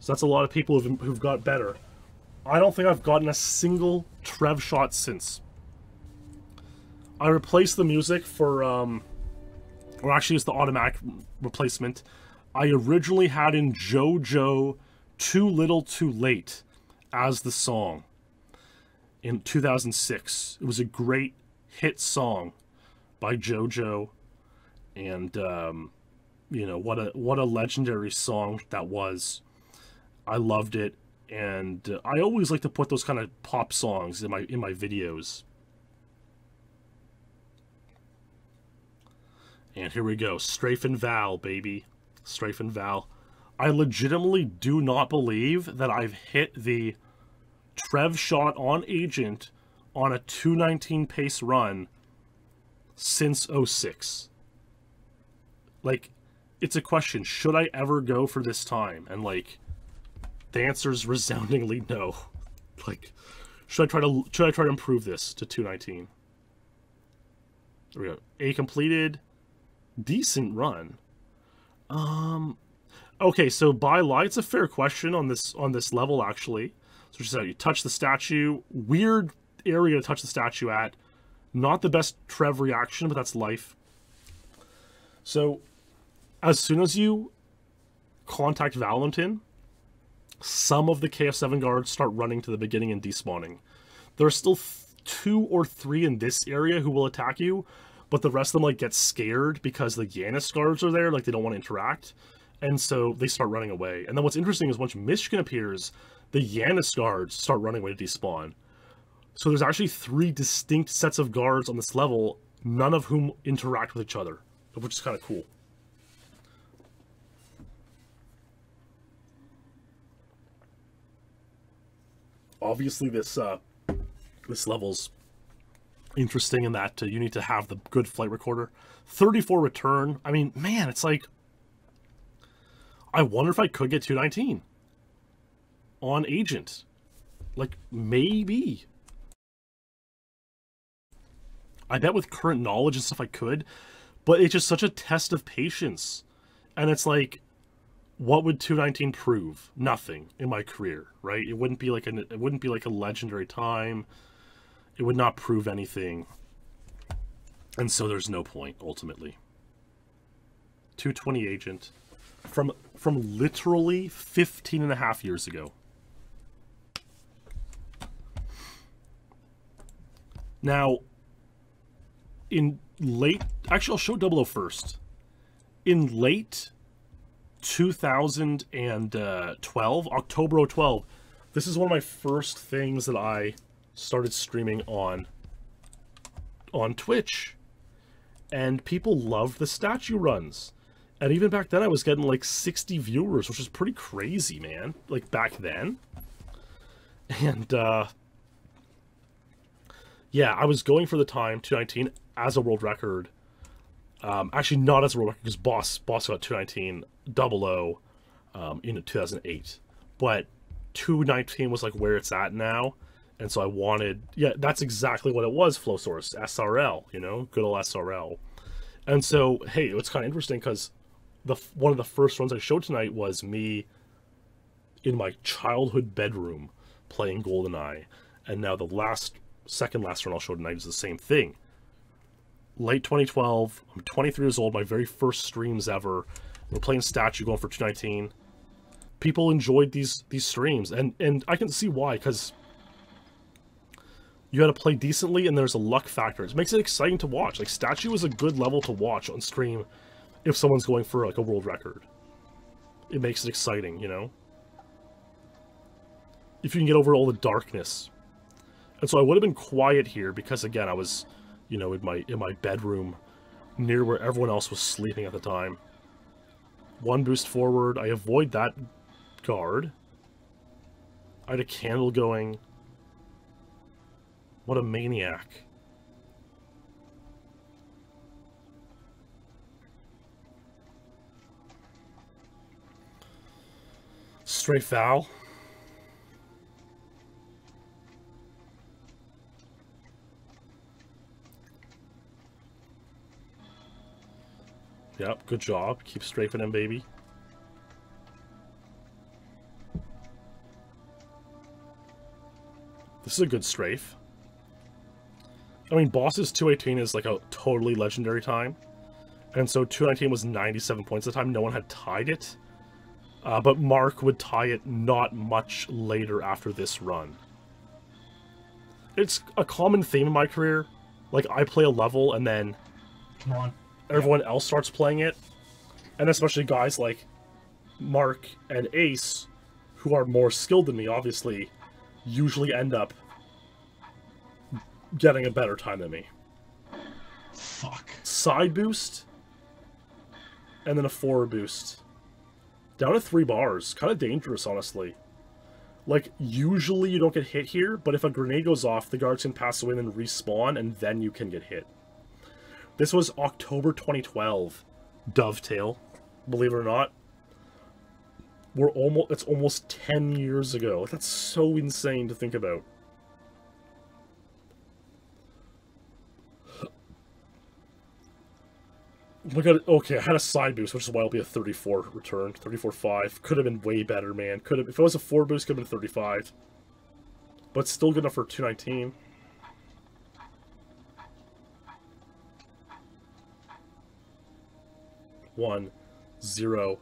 So that's a lot of people who've got better. I don't think I've gotten a single Trev shot since. I replaced the music for, or actually it's the automatic replacement. I originally had in JoJo Too Little Too Late as the song in 2006. It was a great hit song by JoJo, and you know, what a legendary song that was. I loved it, and I always like to put those kind of pop songs in my videos. And here we go, Strafe and Val, baby. Strafe and Val. I legitimately do not believe that I've hit the Trev shot on Agent on a 219 pace run since 06. Like, it's a question, should I ever go for this time? And like, the answer is resoundingly no. Like, should I try to improve this to 219? There we go. A completed, decent run. Okay, so by lie, it's a fair question on this level actually. So just you touch the statue, weird area to touch the statue at. Not the best Trev reaction, but that's life. So, as soon as you contact Valentin, some of the KF7 guards start running to the beginning and despawning. There are still 2 or 3 in this area who will attack you, but the rest of them like get scared because the Yanis guards are there, like they don't want to interact, and so they start running away. And then what's interesting is once Michigan appears, the Yanis guards start running away to despawn. So there's actually 3 distinct sets of guards on this level, none of whom interact with each other, which is kind of cool. Obviously, this level's interesting in that you need to have the good flight recorder. 34 return. I mean, man, it's like, I wonder if I could get 219 on Agent. Like, maybe. I bet with current knowledge and stuff I could, but it's just such a test of patience. And it's like, what would 219 prove? Nothing in my career, right? It wouldn't be like a legendary time. It would not prove anything. And so there's no point ultimately. 220 Agent from literally 15.5 years ago. Now, in late... Actually, I'll show 00 first. In late 2012, October 12, this is one of my first things that I started streaming on Twitch. And people loved the statue runs. And even back then, I was getting like 60 viewers, which is pretty crazy, man. Like, back then. And, yeah, I was going for the time, 219, as a world record. Actually, not as a world record, because Boss got 219, 00, in 2008. But 219 was, like, where it's at now. And so I wanted... Yeah, that's exactly what it was, Flowsource. SRL, you know? Good old SRL. And so, hey, it's kind of interesting, because one of the first runs I showed tonight was me in my childhood bedroom playing GoldenEye. And now the second last run I'll show tonight is the same thing. Late 2012, I'm 23 years old, my very first streams ever. We're playing Statue, going for 219. People enjoyed these streams, and I can see why, because you had to play decently, and there's a luck factor. It makes it exciting to watch. Like, Statue is a good level to watch on stream if someone's going for, like, a world record. It makes it exciting, you know? If you can get over all the darkness. And so I would have been quiet here, because, again, I was, you know, in my bedroom, near where everyone else was sleeping at the time. One boost forward. I avoid that guard. I had a candle going. What a maniac. Straight foul. Yep, good job. Keep strafing him, baby. This is a good strafe. I mean, Boss's 218 is like a totally legendary time. And so 219 was 97 points at the time. No one had tied it. But Mark would tie it not much later after this run. It's a common theme in my career. Like, I play a level and then Come on. everyone else starts playing it. And especially guys like Mark and Ace, who are more skilled than me, obviously, usually end up getting a better time than me. Fuck. Side boost, and then a forward boost. Down to 3 bars. Kind of dangerous, honestly. Like, usually you don't get hit here, but if a grenade goes off, the guards can pass away and then respawn, and then you can get hit. This was October 2012. Dovetail. Believe it or not. It's almost 10 years ago. Like, that's so insane to think about. Oh my god, okay, I had a side boost, which is why it'll be a 34 return. 34.5. Could have been way better, man. Could have, if it was a 4 boost, could have been 35. But still good enough for 219. One, 0.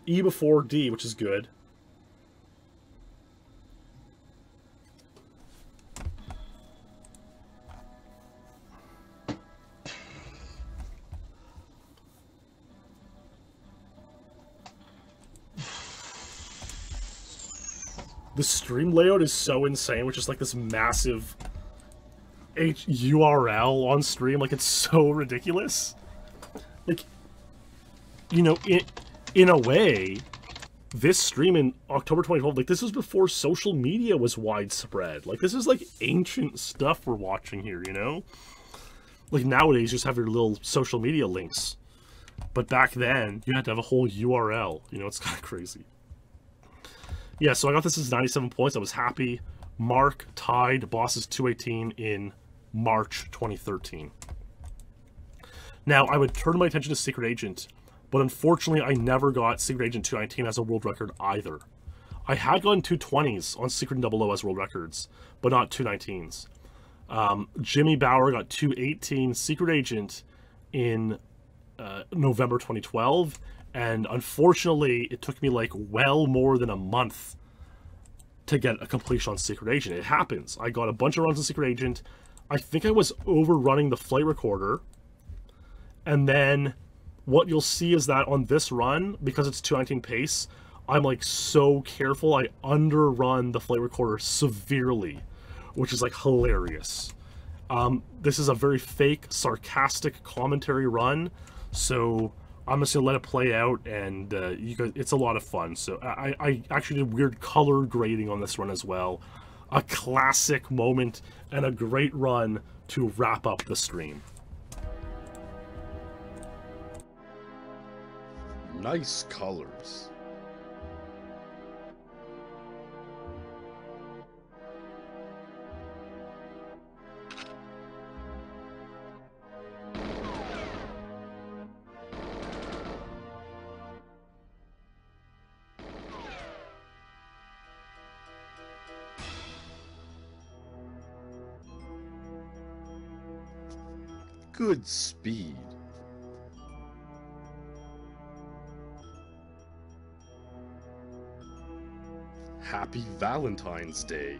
E before D, which is good. The stream layout is so insane, which is like this massive URL on stream. Like, it's so ridiculous. Like, you know, in a way, this stream in October 2012, like, this was before social media was widespread. Like, this is like ancient stuff we're watching here, you know? Like, nowadays, you just have your little social media links. But back then, you had to have a whole URL. You know, it's kind of crazy. Yeah, so I got this as 97 points. I was happy. Mark tied Boss's 218 in March 2013. Now, I would turn my attention to Secret Agent, but unfortunately, I never got Secret Agent 219 as a world record either. I had gotten 220s on Secret and 00 as world records, but not 219s. Jimmy Bauer got 218 Secret Agent in November 2012, and unfortunately, it took me like well more than a month to get a completion on Secret Agent. It happens. I got a bunch of runs on Secret Agent. I think I was overrunning the flight recorder. And then what you'll see is that on this run, because it's 219 pace, I'm like so careful, I underrun the flight recorder severely, which is like hilarious. This is a very fake, sarcastic commentary run, so I'm just gonna let it play out, and you guys, it's a lot of fun. So I actually did weird color grading on this run as well. A classic moment and a great run to wrap up the stream. Nice colors. Good speed. Happy Valentine's Day.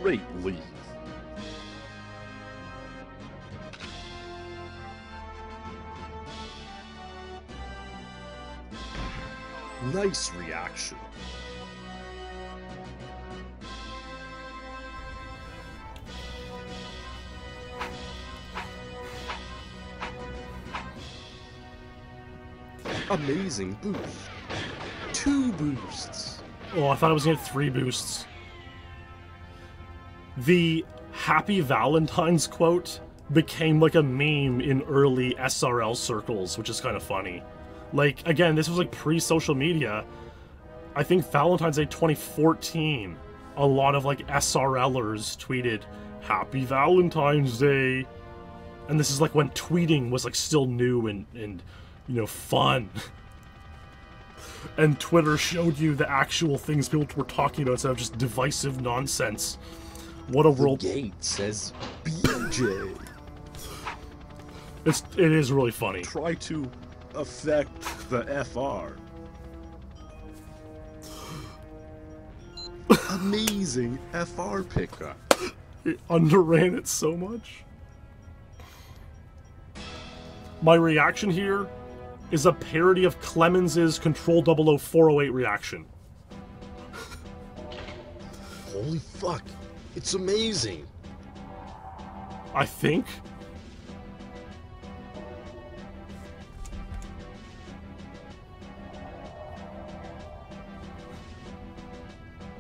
Great lead. Nice reaction. Amazing boost. 2 boosts. Oh, I thought I was gonna get 3 boosts. The Happy Valentine's quote became like a meme in early SRL circles, which is kind of funny. Like, again, this was like pre-social media. I think Valentine's Day 2014, a lot of like SRLers tweeted, Happy Valentine's Day. And this is like when tweeting was like still new and you know, fun. And Twitter showed you the actual things people were talking about instead of just divisive nonsense. What a world. The gate says BJ. It is really funny. Try to affect the FR. Amazing FR pickup. It underran it so much. My reaction here is a parody of Clemens's Control 00408 reaction. Holy fuck. It's amazing. I think.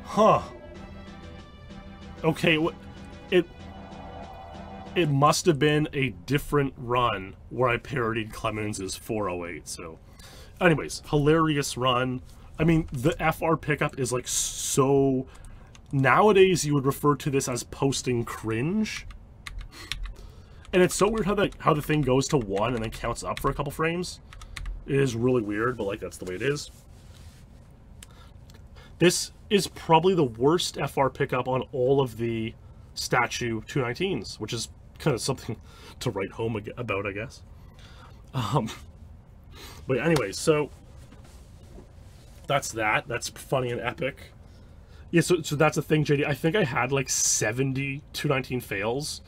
Huh. Okay, it must have been a different run where I parodied Clemens's 408, so... Anyways, hilarious run. I mean, the FR pickup is like so... Nowadays, you would refer to this as posting cringe. And it's so weird how the thing goes to 1 and then counts up for a couple frames. It is really weird, but like that's the way it is. This is probably the worst FR pickup on all of the statue 219s, which is kind of something to write home about, I guess. But anyways, so that's that. That's funny and epic. Yeah, so that's the thing, JD. I think I had like 70 219 fails,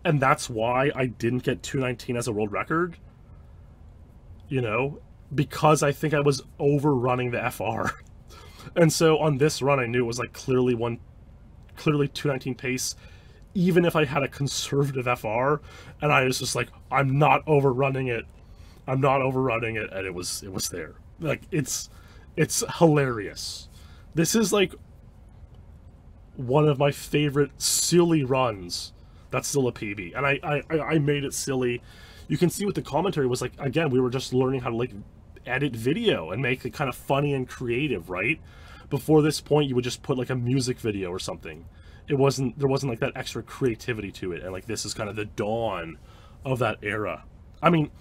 and that's why I didn't get 219 as a world record. You know, because I think I was overrunning the FR. And so on this run, I knew it was like clearly 219 pace, even if I had a conservative FR, and I was just like, I'm not overrunning it. I'm not overrunning it, and it was there. Like, it's hilarious. This is like one of my favorite silly runs that's still a PB, and I made it silly. You can see what the commentary was like. Again, we were just learning how to like edit video and make it kind of funny and creative, right? Before this point, you would just put like a music video or something, there wasn't like that extra creativity to it, and like this is kind of the dawn of that era. I mean,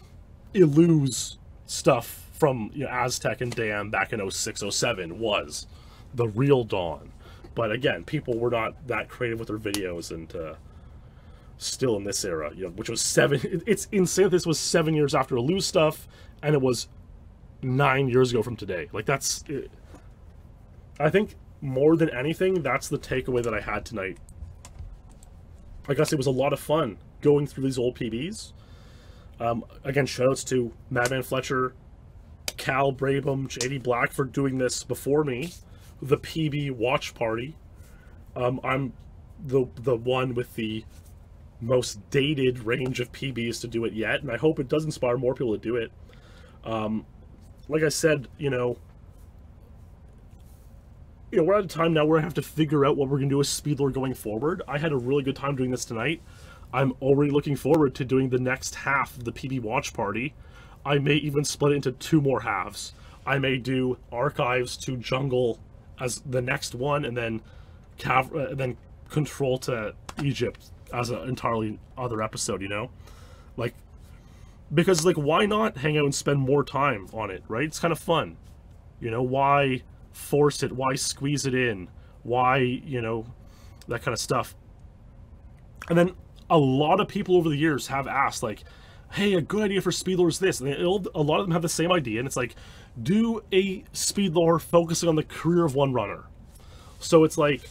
Illu's stuff from, you know, Aztec and Dam back in 06, 07 was the real dawn. But again, people were not that creative with their videos, and still in this era, you know, which was it's insane that this was 7 years after Illu's stuff, and it was 9 years ago from today. Like, that's it. I think more than anything, that's the takeaway that I had tonight. I guess it was a lot of fun going through these old PBs. Again, shoutouts to Madman Fletcher, Cal Brabham, JD Black for doing this before me. The PB watch party. I'm the one with the most dated range of PBs to do it yet, and I hope it does inspire more people to do it. Like I said, you know, we're at a time now where I have to figure out what we're going to do with SpeedLore going forward. I had a really good time doing this tonight. I'm already looking forward to doing the next half of the PB watch party. I may even split it into 2 more halves. I may do Archives to Jungle as the next one, and then Control to Egypt as an entirely other episode, you know? Like, because, like, why not hang out and spend more time on it, right? It's kind of fun. You know, why force it? Why squeeze it in? Why, you know, that kind of stuff. And then a lot of people over the years have asked, like, hey, a good idea for SpeedLore is this. And a lot of them have the same idea, and it's like, do a SpeedLore focusing on the career of one runner. So it's like,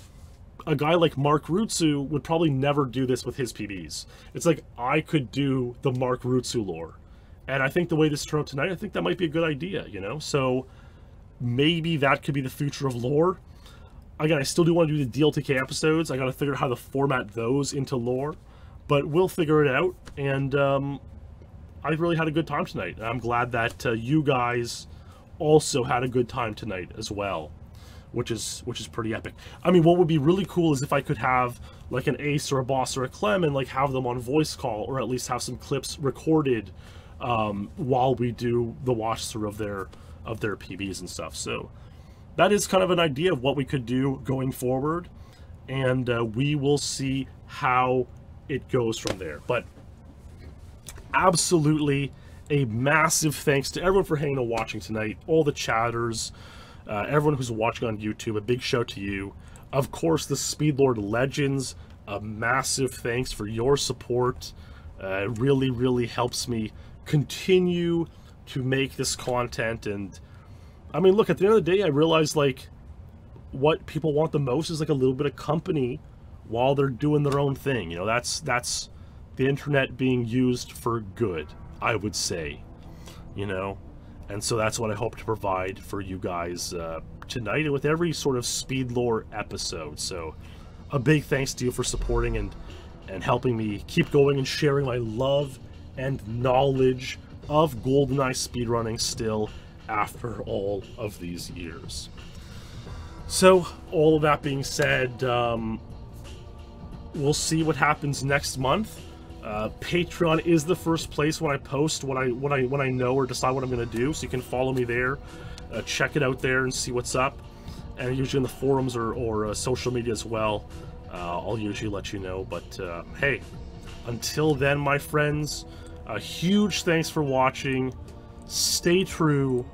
a guy like Mark Rutsu would probably never do this with his PBs. It's like, I could do the Mark Rutsu lore. And I think the way this turned out tonight, I think that might be a good idea, you know? So maybe that could be the future of lore. Again, I still do want to do the DLTK episodes. I got to figure out how to format those into lore. But we'll figure it out. And I really had a good time tonight. And I'm glad that you guys also had a good time tonight as well. Which is pretty epic. I mean, what would be really cool is if I could have like an Ace or a Boss or a Clem and like have them on voice call, or at least have some clips recorded while we do the watch through of their PBs and stuff. So that is kind of an idea of what we could do going forward, and we will see how it goes from there. But absolutely a massive thanks to everyone for hanging and watching tonight, all the chatters, everyone who's watching on YouTube, a big shout to you. Of course, the SpeedLore Legends, a massive thanks for your support. It really, really helps me continue to make this content. And I mean, look, at the end of the day, I realize, like, what people want the most is like a little bit of company while they're doing their own thing. You know, that's the internet being used for good, I would say, you know. And so that's what I hope to provide for you guys tonight, and with every sort of SpeedLore episode. So a big thanks to you for supporting and helping me keep going and sharing my love and knowledge of GoldenEye speedrunning still after all of these years. So all of that being said, we'll see what happens next month. Patreon is the first place when I post when I know or decide what I'm going to do, so you can follow me there, check it out there and see what's up. And usually in the forums or social media as well, I'll usually let you know. But hey, until then, my friends, a huge thanks for watching. Stay true,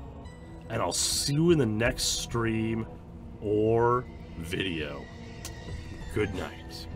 and I'll see you in the next stream or video. Good night.